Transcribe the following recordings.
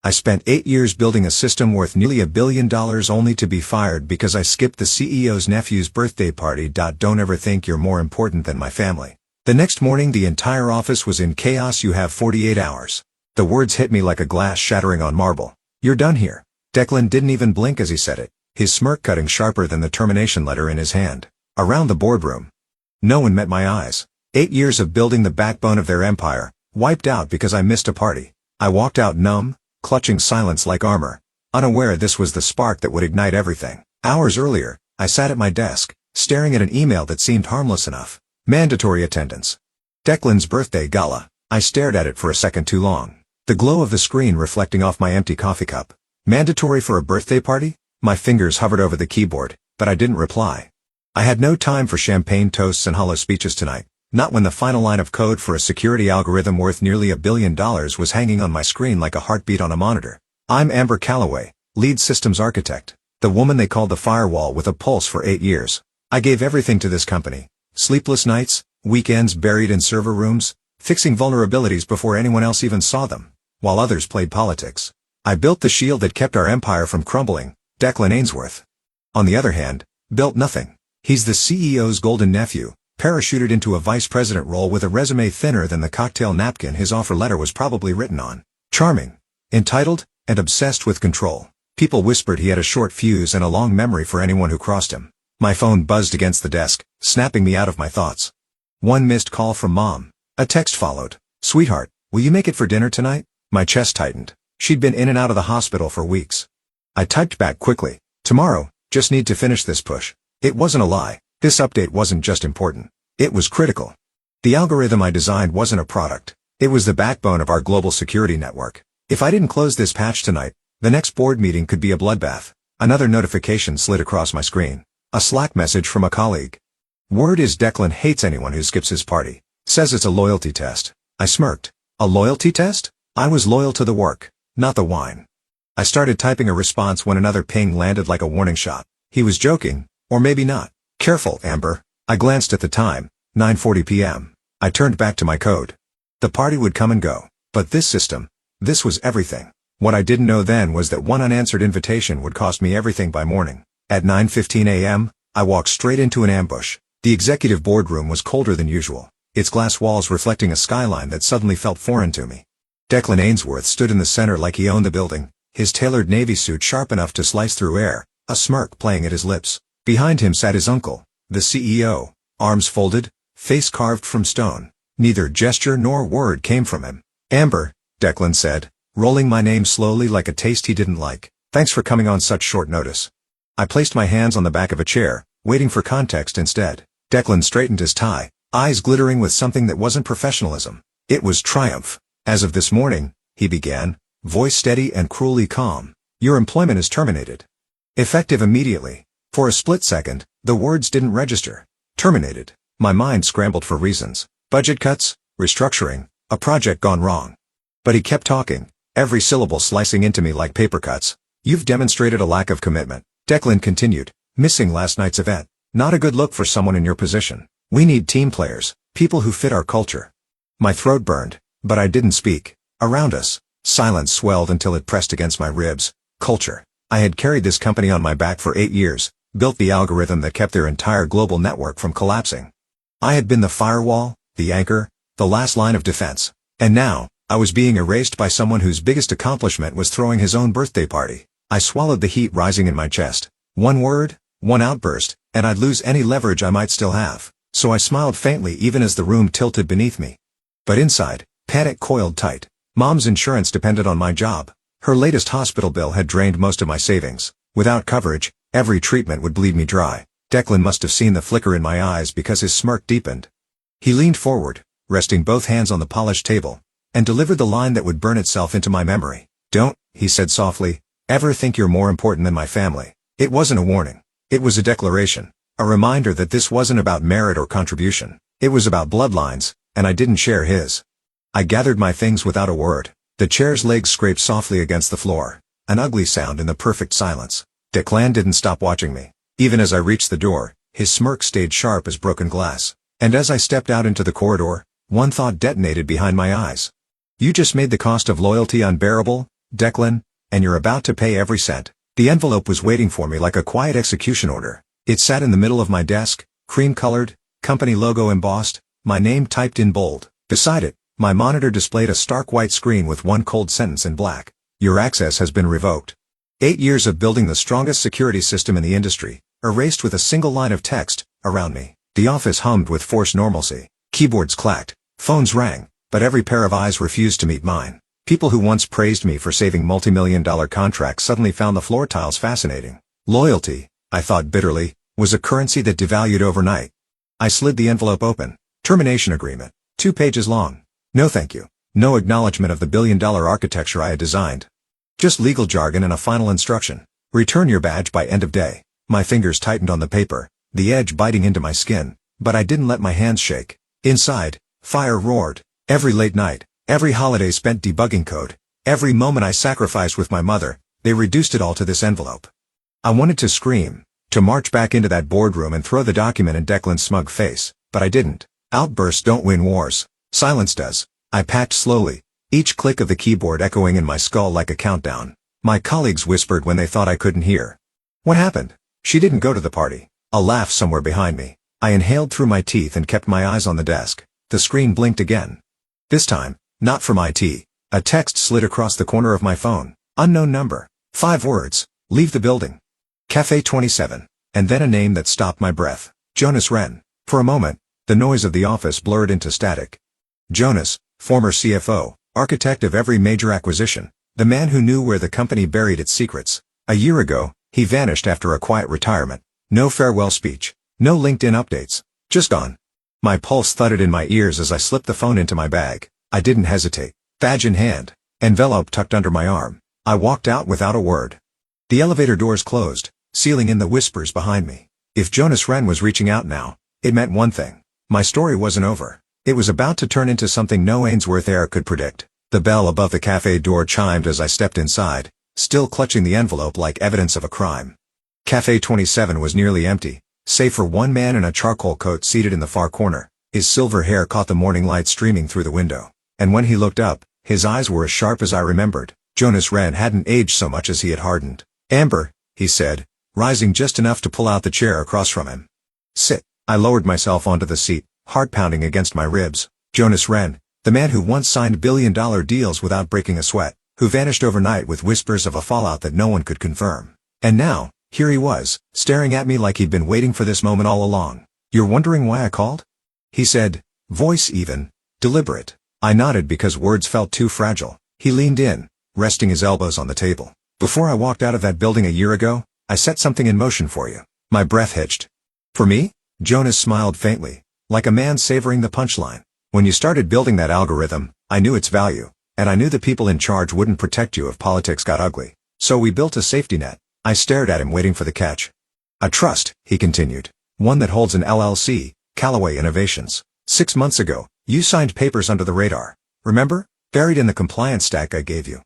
I spent 8 years building a system worth nearly $1 billion only to be fired because I skipped the CEO's nephew's birthday party. Don't ever think you're more important than my family. The next morning the entire office was in chaos. You have 48 hours. The words hit me like a glass shattering on marble. You're done here. Declan didn't even blink as he said it, his smirk cutting sharper than the termination letter in his hand. Around the boardroom, no one met my eyes. 8 years of building the backbone of their empire, wiped out because I missed a party. I walked out numb, clutching silence like armor, unaware this was the spark that would ignite everything. Hours earlier, I sat at my desk, staring at an email that seemed harmless enough. Mandatory attendance. Declan's birthday gala. I stared at it for a second too long, the glow of the screen reflecting off my empty coffee cup. Mandatory for a birthday party? My fingers hovered over the keyboard, but I didn't reply. I had no time for champagne toasts and hollow speeches tonight, not when the final line of code for a security algorithm worth nearly $1 billion was hanging on my screen like a heartbeat on a monitor. I'm Amber Calloway, lead systems architect, the woman they called the firewall with a pulse for 8 years. I gave everything to this company. Sleepless nights, weekends buried in server rooms, fixing vulnerabilities before anyone else even saw them, while others played politics. I built the shield that kept our empire from crumbling. Declan Ainsworth, on the other hand, built nothing. He's the CEO's golden nephew, parachuted into a vice president role with a resume thinner than the cocktail napkin his offer letter was probably written on. Charming, entitled, and obsessed with control. People whispered he had a short fuse and a long memory for anyone who crossed him. My phone buzzed against the desk, snapping me out of my thoughts. One missed call from Mom. A text followed. Sweetheart, will you make it for dinner tonight? My chest tightened. She'd been in and out of the hospital for weeks. I typed back quickly. Tomorrow, just need to finish this push. It wasn't a lie. This update wasn't just important. It was critical. The algorithm I designed wasn't a product. It was the backbone of our global security network. If I didn't close this patch tonight, the next board meeting could be a bloodbath. Another notification slid across my screen. A Slack message from a colleague. Word is Declan hates anyone who skips his party. Says it's a loyalty test. I smirked. A loyalty test? I was loyal to the work, not the wine. I started typing a response when another ping landed like a warning shot. He was joking, or maybe not. Careful, Amber. I glanced at the time, 9:40 p.m. I turned back to my code. The party would come and go, but this system, this was everything. What I didn't know then was that one unanswered invitation would cost me everything by morning. At 9:15 a.m., I walked straight into an ambush. The executive boardroom was colder than usual, its glass walls reflecting a skyline that suddenly felt foreign to me. Declan Ainsworth stood in the center like he owned the building, his tailored navy suit sharp enough to slice through air, a smirk playing at his lips. Behind him sat his uncle, the CEO, arms folded, face carved from stone. Neither gesture nor word came from him. Amber, Declan said, rolling my name slowly like a taste he didn't like. Thanks for coming on such short notice. I placed my hands on the back of a chair, waiting for context instead. Declan straightened his tie, eyes glittering with something that wasn't professionalism. It was triumph. As of this morning, he began, voice steady and cruelly calm. Your employment is terminated. Effective immediately. For a split second, the words didn't register. Terminated. My mind scrambled for reasons. Budget cuts, restructuring, a project gone wrong. But he kept talking, every syllable slicing into me like paper cuts. You've demonstrated a lack of commitment. Declan continued, missing last night's event. Not a good look for someone in your position. We need team players, people who fit our culture. My throat burned, but I didn't speak. Around us, silence swelled until it pressed against my ribs. Culture. I had carried this company on my back for 8 years, built the algorithm that kept their entire global network from collapsing. I had been the firewall, the anchor, the last line of defense. And now, I was being erased by someone whose biggest accomplishment was throwing his own birthday party. I swallowed the heat rising in my chest. One word, one outburst, and I'd lose any leverage I might still have. So I smiled faintly even as the room tilted beneath me. But inside, panic coiled tight. Mom's insurance depended on my job. Her latest hospital bill had drained most of my savings. Without coverage, every treatment would bleed me dry. Declan must have seen the flicker in my eyes because his smirk deepened. He leaned forward, resting both hands on the polished table, and delivered the line that would burn itself into my memory. Don't, he said softly, ever think you're more important than my family. It wasn't a warning. It was a declaration. A reminder that this wasn't about merit or contribution. It was about bloodlines, and I didn't share his. I gathered my things without a word. The chair's legs scraped softly against the floor. An ugly sound in the perfect silence. Declan didn't stop watching me. Even as I reached the door, his smirk stayed sharp as broken glass. And as I stepped out into the corridor, one thought detonated behind my eyes. You just made the cost of loyalty unbearable, Declan, and you're about to pay every cent. The envelope was waiting for me like a quiet execution order. It sat in the middle of my desk, cream-colored, company logo embossed, my name typed in bold. Beside it, my monitor displayed a stark white screen with one cold sentence in black. Your access has been revoked. 8 years of building the strongest security system in the industry, erased with a single line of text, around me. The office hummed with forced normalcy. Keyboards clacked, phones rang, but every pair of eyes refused to meet mine. People who once praised me for saving multi-million-dollar contracts suddenly found the floor tiles fascinating. Loyalty, I thought bitterly, was a currency that devalued overnight. I slid the envelope open. Termination agreement. 2 pages long. No thank you. No acknowledgement of the billion-dollar architecture I had designed. Just legal jargon and a final instruction. Return your badge by end of day. My fingers tightened on the paper, the edge biting into my skin, but I didn't let my hands shake. Inside, fire roared. Every late night, every holiday spent debugging code, every moment I sacrificed with my mother, they reduced it all to this envelope. I wanted to scream, to march back into that boardroom and throw the document in Declan's smug face, but I didn't. Outbursts don't win wars. Silence does. I packed slowly, each click of the keyboard echoing in my skull like a countdown. My colleagues whispered when they thought I couldn't hear. What happened? She didn't go to the party. A laugh somewhere behind me. I inhaled through my teeth and kept my eyes on the desk. The screen blinked again. This time, not from IT. A text slid across the corner of my phone. Unknown number. 5 words. Leave the building. Cafe 27. And then a name that stopped my breath. Jonas Wren. For a moment, the noise of the office blurred into static. Jonas, former CFO, architect of every major acquisition, the man who knew where the company buried its secrets. A year ago, he vanished after a quiet retirement. No farewell speech. No LinkedIn updates. Just gone. My pulse thudded in my ears as I slipped the phone into my bag. I didn't hesitate. Badge in hand. Envelope tucked under my arm. I walked out without a word. The elevator doors closed, sealing in the whispers behind me. If Jonas Wren was reaching out now, it meant one thing. My story wasn't over. It was about to turn into something no Ainsworth heir could predict. The bell above the cafe door chimed as I stepped inside, still clutching the envelope like evidence of a crime. Cafe 27 was nearly empty, save for one man in a charcoal coat seated in the far corner. His silver hair caught the morning light streaming through the window, and when he looked up, his eyes were as sharp as I remembered. Jonas Wren hadn't aged so much as he had hardened. "Amber," he said, rising just enough to pull out the chair across from him. "Sit." I lowered myself onto the seat, heart pounding against my ribs. Jonas Wren, the man who once signed billion-dollar deals without breaking a sweat, who vanished overnight with whispers of a fallout that no one could confirm. And now, here he was, staring at me like he'd been waiting for this moment all along. "You're wondering why I called?" he said, voice even, deliberate. I nodded because words felt too fragile. He leaned in, resting his elbows on the table. "Before I walked out of that building a year ago, I set something in motion for you." My breath hitched. "For me?" Jonas smiled faintly, like a man savoring the punchline. "When you started building that algorithm, I knew its value, and I knew the people in charge wouldn't protect you if politics got ugly. So we built a safety net." I stared at him waiting for the catch. "A trust," he continued. "One that holds an LLC, Callaway Innovations. 6 months ago, you signed papers under the radar. Remember? Buried in the compliance stack I gave you."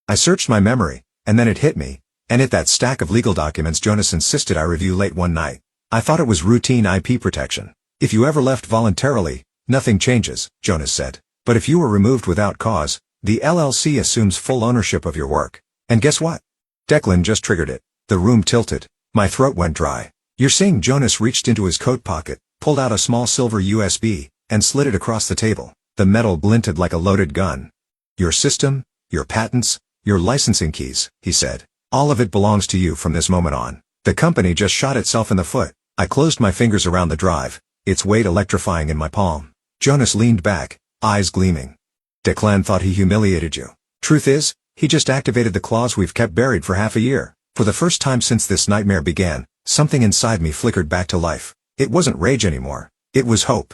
I searched my memory, and then it hit me, and it that stack of legal documents Jonas insisted I review late one night. I thought it was routine IP protection. "If you ever left voluntarily, nothing changes," Jonas said. "But if you were removed without cause, the LLC assumes full ownership of your work. And guess what?" Declan just triggered it. The room tilted. My throat went dry. "You're saying?" Jonas reached into his coat pocket, pulled out a small silver USB, and slid it across the table. The metal glinted like a loaded gun. "Your system, your patents, your licensing keys," he said. "All of it belongs to you from this moment on. The company just shot itself in the foot." I closed my fingers around the drive, its weight electrifying in my palm. Jonas leaned back, eyes gleaming. "Declan thought he humiliated you. Truth is, he just activated the clause we've kept buried for half a year." For the first time since this nightmare began, something inside me flickered back to life. It wasn't rage anymore. It was hope.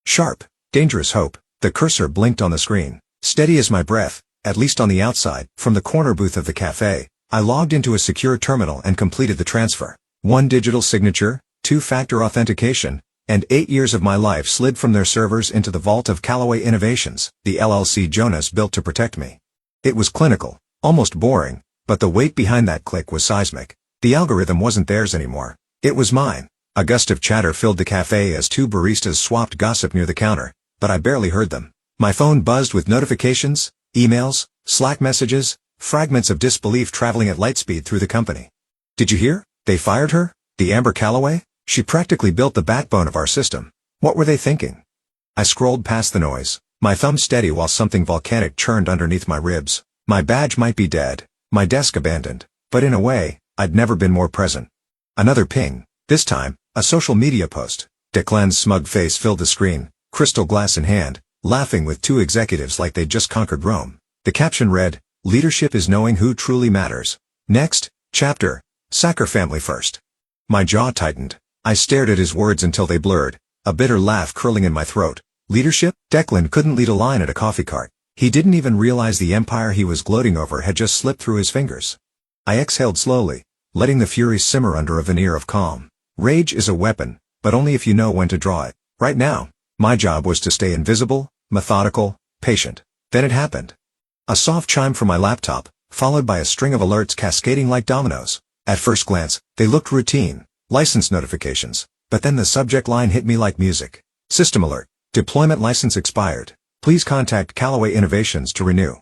Sharp, dangerous hope. The cursor blinked on the screen. Steady as my breath, at least on the outside. From the corner booth of the cafe, I logged into a secure terminal and completed the transfer. 1 digital signature, 2-factor authentication, and 8 years of my life slid from their servers into the vault of Callaway Innovations, the LLC Jonas built to protect me. It was clinical, almost boring, but the weight behind that click was seismic. The algorithm wasn't theirs anymore. It was mine. A gust of chatter filled the cafe as 2 baristas swapped gossip near the counter, but I barely heard them. My phone buzzed with notifications, emails, Slack messages, fragments of disbelief traveling at light speed through the company. Did you hear? They fired her? The Amber Calloway? She practically built the backbone of our system. What were they thinking? I scrolled past the noise, my thumb steady while something volcanic churned underneath my ribs. My badge might be dead, my desk abandoned, but in a way, I'd never been more present. Another ping, this time, a social media post. Declan's smug face filled the screen, crystal glass in hand, laughing with two executives like they'd just conquered Rome. The caption read, "Leadership is knowing who truly matters." Next, chapter, "Sacker family first." My jaw tightened. I stared at his words until they blurred, a bitter laugh curling in my throat. Leadership? Declan couldn't lead a line at a coffee cart. He didn't even realize the empire he was gloating over had just slipped through his fingers. I exhaled slowly, letting the fury simmer under a veneer of calm. Rage is a weapon, but only if you know when to draw it. Right now, my job was to stay invisible, methodical, patient. Then it happened. A soft chime from my laptop, followed by a string of alerts cascading like dominoes. At first glance, they looked routine, license notifications, but then the subject line hit me like music. System alert. Deployment license expired. Please contact Callaway Innovations to renew.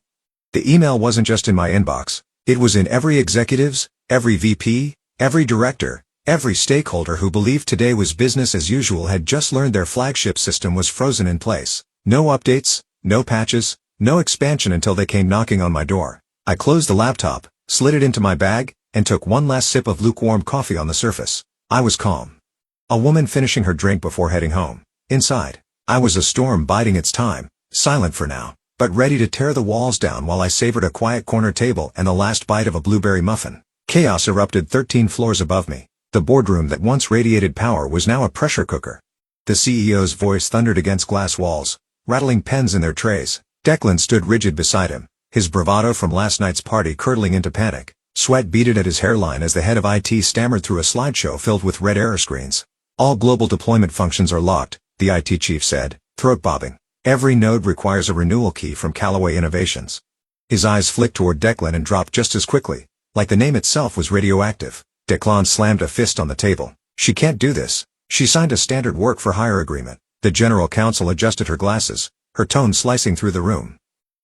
The email wasn't just in my inbox. It was in every executive's, every VP, every director, every stakeholder who believed today was business as usual had just learned their flagship system was frozen in place. No updates, no patches, no expansion until they came knocking on my door. I closed the laptop, slid it into my bag, and took one last sip of lukewarm coffee on the surface. I was calm. A woman finishing her drink before heading home. Inside, I was a storm biding its time, silent for now, but ready to tear the walls down while I savored a quiet corner table and the last bite of a blueberry muffin. Chaos erupted 13 floors above me. The boardroom that once radiated power was now a pressure cooker. The CEO's voice thundered against glass walls, rattling pens in their trays. Declan stood rigid beside him, his bravado from last night's party curdling into panic. Sweat beaded at his hairline as the head of IT stammered through a slideshow filled with red error screens. All global deployment functions are locked, the IT chief said, throat bobbing. Every node requires a renewal key from Callaway Innovations. His eyes flicked toward Declan and dropped just as quickly, like the name itself was radioactive. Declan slammed a fist on the table. She can't do this. She signed a standard work-for-hire agreement. The general counsel adjusted her glasses, her tone slicing through the room.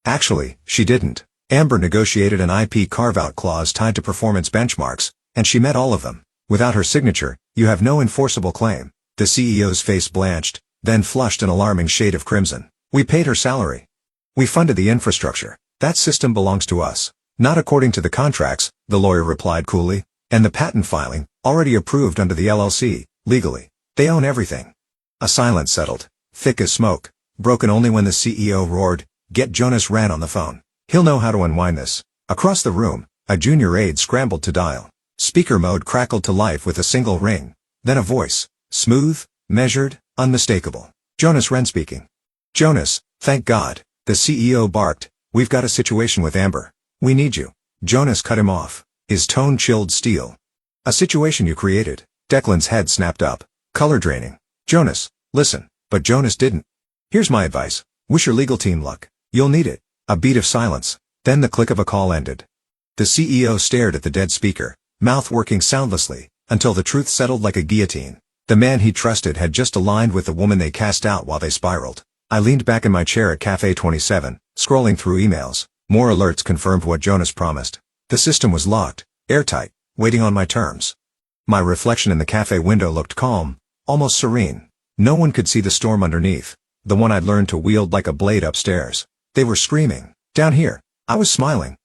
Actually, she didn't. Amber negotiated an IP carve-out clause tied to performance benchmarks, and she met all of them. Without her signature, you have no enforceable claim. The CEO's face blanched, then flushed an alarming shade of crimson. We paid her salary. We funded the infrastructure. That system belongs to us. Not according to the contracts, the lawyer replied coolly. And the patent filing, already approved under the LLC, legally. They own everything. A silence settled, thick as smoke, broken only when the CEO roared, "Get Jonas Ran on the phone. He'll know how to unwind this." Across the room, a junior aide scrambled to dial. Speaker mode crackled to life with a single ring. Then a voice, smooth, measured, unmistakable. "Jonas Wren speaking." "Jonas, thank God," the CEO barked. "We've got a situation with Amber. We need you." Jonas cut him off, his tone chilled steel. "A situation you created." Declan's head snapped up, color draining. "Jonas, listen." But Jonas didn't. "Here's my advice. Wish your legal team luck. You'll need it." A beat of silence. Then the click of a call ended. The CEO stared at the dead speaker, mouth working soundlessly, until the truth settled like a guillotine. The man he trusted had just aligned with the woman they cast out while they spiraled. I leaned back in my chair at Cafe 27, scrolling through emails. More alerts confirmed what Jonas promised. The system was locked, airtight, waiting on my terms. My reflection in the cafe window looked calm, almost serene. No one could see the storm underneath, the one I'd learned to wield like a blade upstairs. They were screaming. Down here, I was smiling.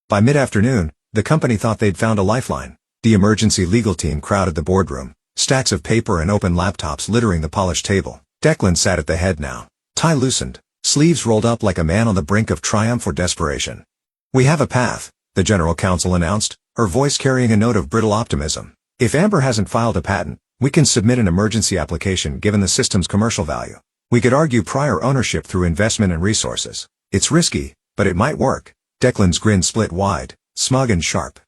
By mid-afternoon, the company thought they'd found a lifeline. The emergency legal team crowded the boardroom, stacks of paper and open laptops littering the polished table. Declan sat at the head now, tie loosened, sleeves rolled up like a man on the brink of triumph or desperation. "We have a path," the general counsel announced, her voice carrying a note of brittle optimism. "If Amber hasn't filed a patent, we can submit an emergency application given the system's commercial value. We could argue prior ownership through investment and resources. It's risky, but it might work." Declan's grin split wide, smug and sharp.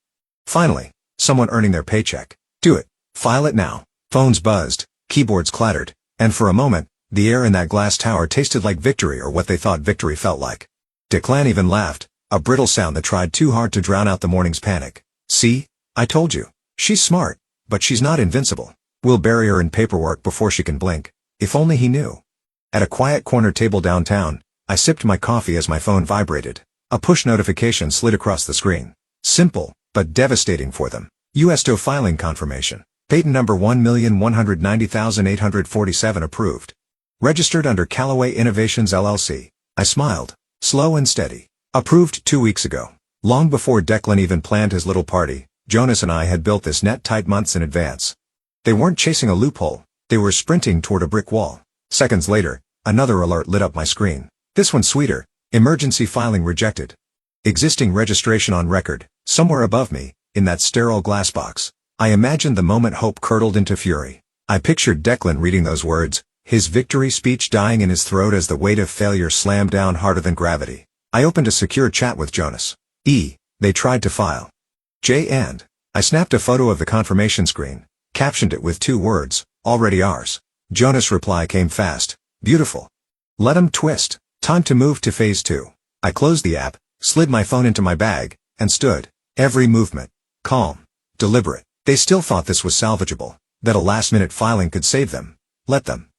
Finally, someone earning their paycheck. "Do it. File it now." Phones buzzed, keyboards clattered, and for a moment, the air in that glass tower tasted like victory or what they thought victory felt like. Declan even laughed, a brittle sound that tried too hard to drown out the morning's panic. "See? I told you. She's smart, but she's not invincible. We'll bury her in paperwork before she can blink." If only he knew. At a quiet corner table downtown, I sipped my coffee as my phone vibrated. A push notification slid across the screen. Simple, but devastating for them. USDO filing confirmation. Patent number 1,190,847 approved. Registered under Callaway Innovations LLC. I smiled. Slow and steady. Approved 2 weeks ago. Long before Declan even planned his little party, Jonas and I had built this net tight months in advance. They weren't chasing a loophole. They were sprinting toward a brick wall. Seconds later, another alert lit up my screen. This one sweeter. Emergency filing rejected. Existing registration on record, somewhere above me, in that sterile glass box. I imagined the moment hope curdled into fury. I pictured Declan reading those words, his victory speech dying in his throat as the weight of failure slammed down harder than gravity. I opened a secure chat with Jonas. They tried to file. And I snapped a photo of the confirmation screen, captioned it with 2 words, already ours. Jonas' reply came fast. Beautiful. Let 'em twist. Time to move to phase 2. I closed the app, slid my phone into my bag, and stood. Every movement. Calm. Deliberate. They still thought this was salvageable, that a last-minute filing could save them. Let them.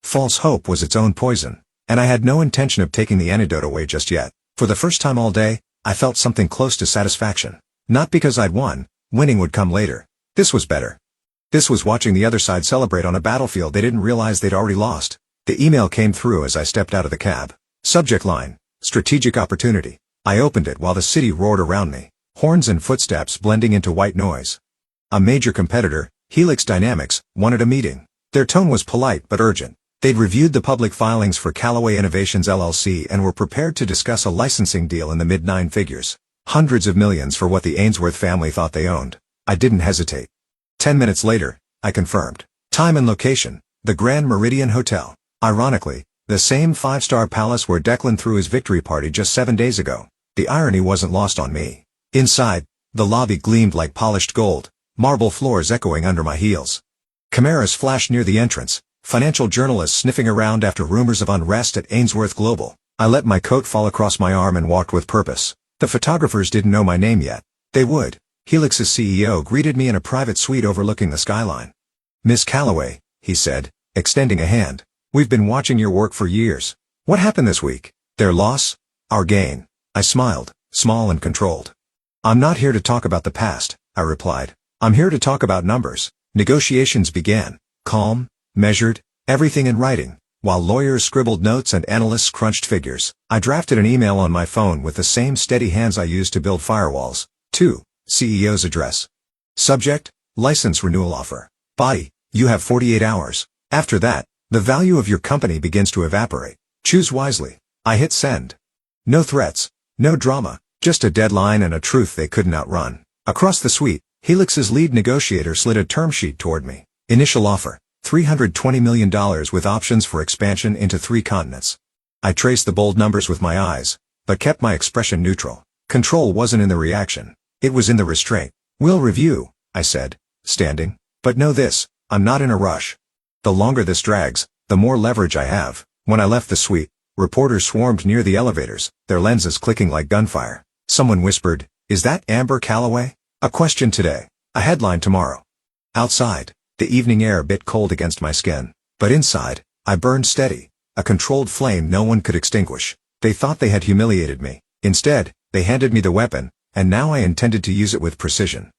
False hope was its own poison, and I had no intention of taking the antidote away just yet. For the first time all day, I felt something close to satisfaction. Not because I'd won, winning would come later. This was better. This was watching the other side celebrate on a battlefield they didn't realize they'd already lost. The email came through as I stepped out of the cab. Subject line, strategic opportunity. I opened it while the city roared around me, horns and footsteps blending into white noise. A major competitor, Helix Dynamics, wanted a meeting. Their tone was polite but urgent. They'd reviewed the public filings for Callaway Innovations LLC and were prepared to discuss a licensing deal in the mid-9 figures. Hundreds of millions for what the Ainsworth family thought they owned. I didn't hesitate. 10 minutes later, I confirmed. Time and location, the Grand Meridian Hotel. Ironically, the same 5-star palace where Declan threw his victory party just 7 days ago. The irony wasn't lost on me. Inside, the lobby gleamed like polished gold, marble floors echoing under my heels. Chimeras flashed near the entrance, financial journalists sniffing around after rumors of unrest at Ainsworth Global. I let my coat fall across my arm and walked with purpose. The photographers didn't know my name yet. They would. Helix's CEO greeted me in a private suite overlooking the skyline. Miss Callaway, he said, extending a hand. We've been watching your work for years. What happened this week? Their loss? Our gain. I smiled, small and controlled. I'm not here to talk about the past, I replied. I'm here to talk about numbers. Negotiations began. Calm, measured, everything in writing. While lawyers scribbled notes and analysts crunched figures, I drafted an email on my phone with the same steady hands I used to build firewalls. 2. CEO's address. Subject, license renewal offer. Body, you have 48 hours. After that, the value of your company begins to evaporate. Choose wisely. I hit send. No threats, no drama, just a deadline and a truth they couldn't outrun. Across the suite, Helix's lead negotiator slid a term sheet toward me. Initial offer, $320 million with options for expansion into 3 continents. I traced the bold numbers with my eyes, but kept my expression neutral. Control wasn't in the reaction. It was in the restraint. We'll review, I said, standing. But know this, I'm not in a rush. The longer this drags, the more leverage I have. When I left the suite, reporters swarmed near the elevators, their lenses clicking like gunfire. Someone whispered, "Is that Amber Callaway? A question today, a headline tomorrow." Outside, the evening air bit cold against my skin. But inside, I burned steady, a controlled flame no one could extinguish. They thought they had humiliated me. Instead, they handed me the weapon, and now I intended to use it with precision.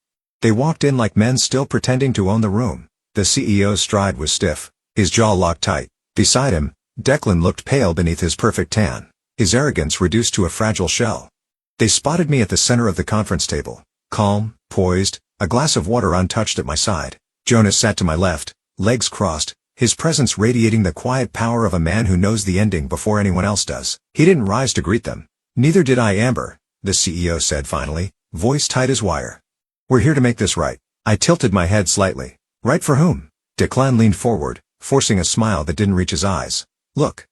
They walked in like men still pretending to own the room. The CEO's stride was stiff, his jaw locked tight. Beside him, Declan looked pale beneath his perfect tan, his arrogance reduced to a fragile shell. They spotted me at the center of the conference table, calm, poised, a glass of water untouched at my side. Jonas sat to my left, legs crossed, his presence radiating the quiet power of a man who knows the ending before anyone else does. He didn't rise to greet them. Neither did I. Amber, the CEO said finally, voice tight as wire. We're here to make this right. I tilted my head slightly. Right for whom? Declan leaned forward, forcing a smile that didn't reach his eyes. Look.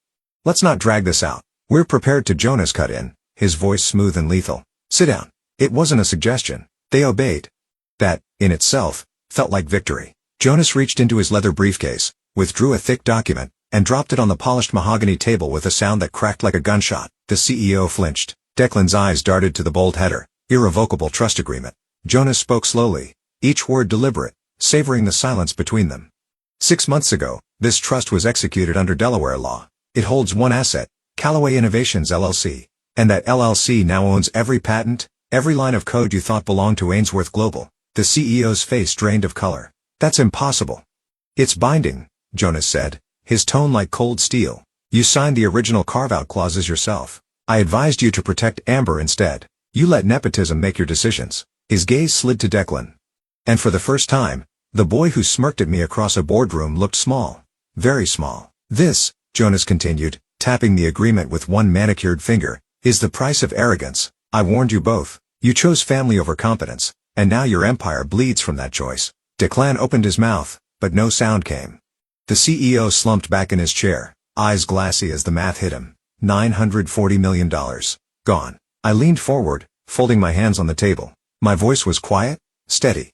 Let's not drag this out. We're prepared to. Jonas cut in, his voice smooth and lethal. Sit down. It wasn't a suggestion. They obeyed. That, in itself, felt like victory. Jonas reached into his leather briefcase, withdrew a thick document, and dropped it on the polished mahogany table with a sound that cracked like a gunshot. The CEO flinched. Declan's eyes darted to the bold header, irrevocable trust agreement. Jonas spoke slowly, each word deliberate, savoring the silence between them. 6 months ago, this trust was executed under Delaware law. It holds one asset, Callaway Innovations LLC. And that LLC now owns every patent, every line of code you thought belonged to Ainsworth Global. The CEO's face drained of color. That's impossible. It's binding, Jonas said, his tone like cold steel. You signed the original carve-out clauses yourself. I advised you to protect Amber instead. You let nepotism make your decisions. His gaze slid to Declan. And for the first time, the boy who smirked at me across a boardroom looked small. Very small. This, Jonas continued, tapping the agreement with one manicured finger, is the price of arrogance. I warned you both. You chose family over competence, and now your empire bleeds from that choice. Declan opened his mouth, but no sound came. The CEO slumped back in his chair, eyes glassy as the math hit him. $940 million. Gone. I leaned forward, folding my hands on the table. My voice was quiet, steady.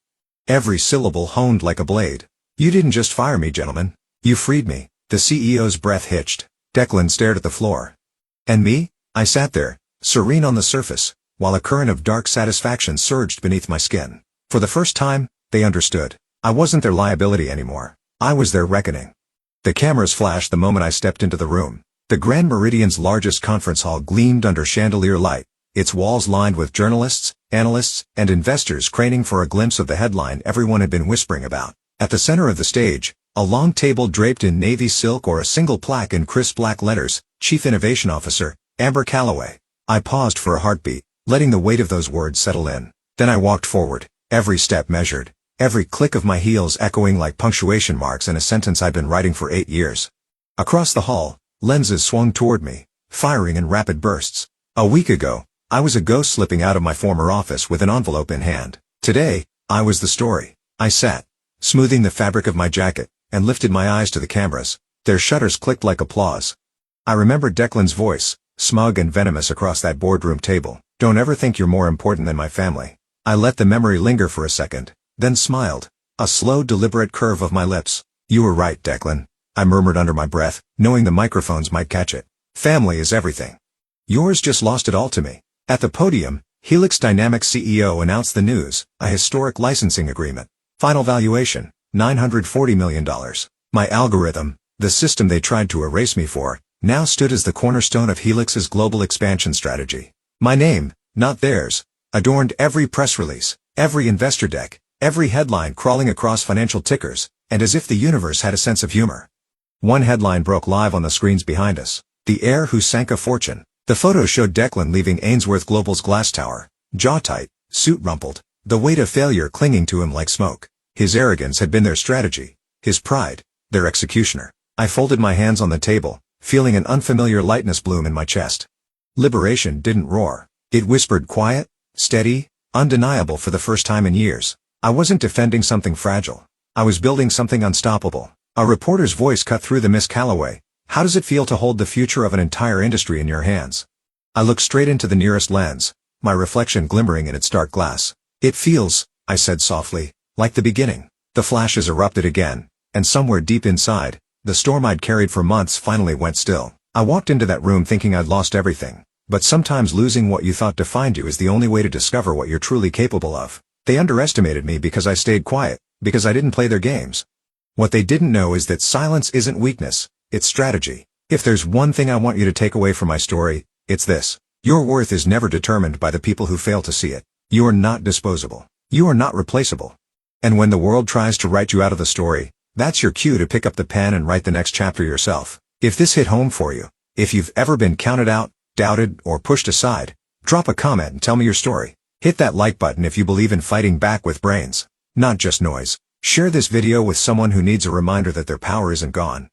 Every syllable honed like a blade. You didn't just fire me, gentlemen. You freed me. The CEO's breath hitched. Declan stared at the floor. And me? I sat there, serene on the surface, while a current of dark satisfaction surged beneath my skin. For the first time, they understood. I wasn't their liability anymore. I was their reckoning. The cameras flashed the moment I stepped into the room. The Grand Meridian's largest conference hall gleamed under chandelier light, its walls lined with journalists, analysts, and investors craning for a glimpse of the headline everyone had been whispering about. At the center of the stage, a long table draped in navy silk or a single plaque in crisp black letters, Chief Innovation Officer, Amber Calloway. I paused for a heartbeat, letting the weight of those words settle in. Then I walked forward, every step measured, every click of my heels echoing like punctuation marks in a sentence I'd been writing for 8 years. Across the hall, lenses swung toward me, firing in rapid bursts. A week ago, I was a ghost slipping out of my former office with an envelope in hand. Today, I was the story. I sat, smoothing the fabric of my jacket, and lifted my eyes to the cameras. Their shutters clicked like applause. I remembered Declan's voice, smug and venomous across that boardroom table. Don't ever think you're more important than my family. I let the memory linger for a second, then smiled, a slow, deliberate curve of my lips. You were right, Declan, I murmured under my breath, knowing the microphones might catch it. Family is everything. Yours just lost it all to me. At the podium, Helix Dynamics CEO announced the news, a historic licensing agreement. Final valuation, $940 million. My algorithm, the system they tried to erase me for, now stood as the cornerstone of Helix's global expansion strategy. My name, not theirs, adorned every press release, every investor deck, every headline crawling across financial tickers, and as if the universe had a sense of humor. One headline broke live on the screens behind us. The heir who sank a fortune. The photo showed Declan leaving Ainsworth Global's glass tower, jaw tight, suit rumpled, the weight of failure clinging to him like smoke. His arrogance had been their strategy, his pride, their executioner. I folded my hands on the table, feeling an unfamiliar lightness bloom in my chest. Liberation didn't roar. It whispered quiet, steady, undeniable for the first time in years. I wasn't defending something fragile. I was building something unstoppable. A reporter's voice cut through the Miss Calloway. How does it feel to hold the future of an entire industry in your hands? I looked straight into the nearest lens, my reflection glimmering in its dark glass. It feels, I said softly, like the beginning. The flashes erupted again, and somewhere deep inside, the storm I'd carried for months finally went still. I walked into that room thinking I'd lost everything. But sometimes losing what you thought defined you is the only way to discover what you're truly capable of. They underestimated me because I stayed quiet, because I didn't play their games. What they didn't know is that silence isn't weakness, it's strategy. If there's one thing I want you to take away from my story, it's this. Your worth is never determined by the people who fail to see it. You are not disposable. You are not replaceable. And when the world tries to write you out of the story, that's your cue to pick up the pen and write the next chapter yourself. If this hit home for you, if you've ever been counted out, doubted, or pushed aside, drop a comment and tell me your story. Hit that like button if you believe in fighting back with brains, not just noise. Share this video with someone who needs a reminder that their power isn't gone.